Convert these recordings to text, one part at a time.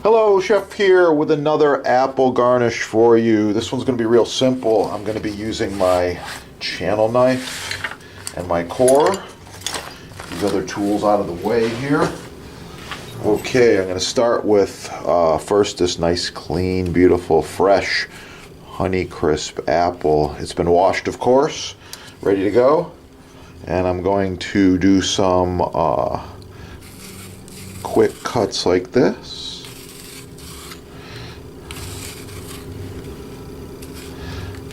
Hello, Chef here with another apple garnish for you. This one's going to be real simple. I'm going to be using my channel knife and my core. These other tools out of the way here. Okay, I'm going to start with first this nice, clean, beautiful, fresh Honeycrisp apple. It's been washed, of course, ready to go. And I'm going to do some quick cuts like this.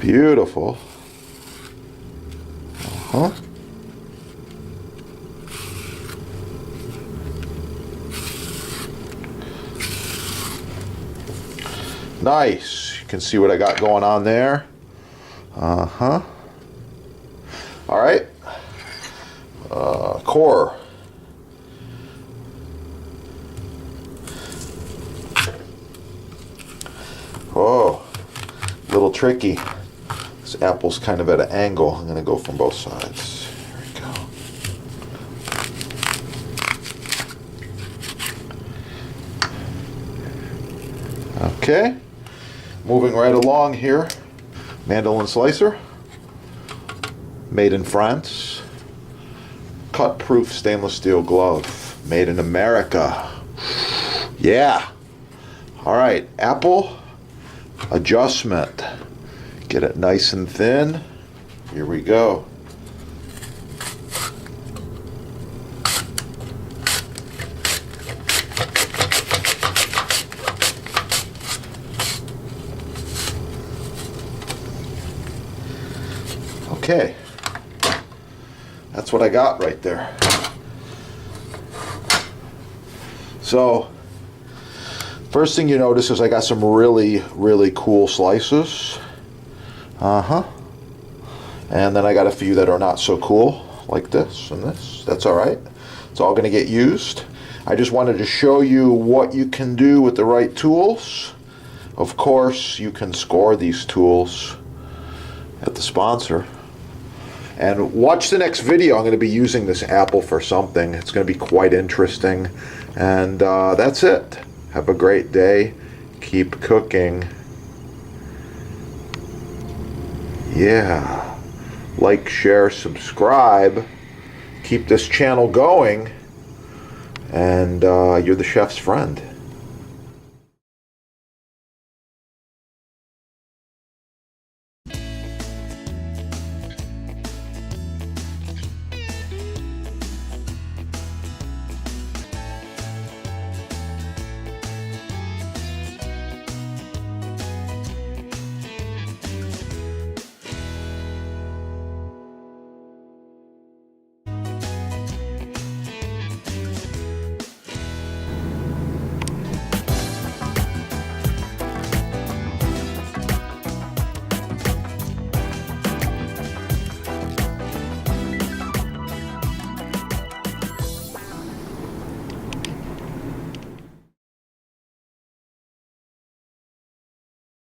Beautiful. Nice. You can see what I got going on there. All right. Core. Oh, a little tricky. This apple's kind of at an angle. I'm going to go from both sides. There we go. Okay. Moving right along here. Mandolin slicer. Made in France. Cut-proof stainless steel glove. Made in America. Yeah. All right. Apple adjustment. Get it nice and thin. Here we go. Okay. That's what I got right there. So, first thing you notice is I got some really, really cool slices. And then I got a few that are not so cool, like this and this. That's all right. It's all going to get used. I just wanted to show you what you can do with the right tools. Of course, you can score these tools at the sponsor. And watch the next video. I'm going to be using this apple for something. It's going to be quite interesting. And that's it. Have a great day. Keep cooking. Yeah. Like, share, subscribe. Keep this channel going. And you're the chef's friend.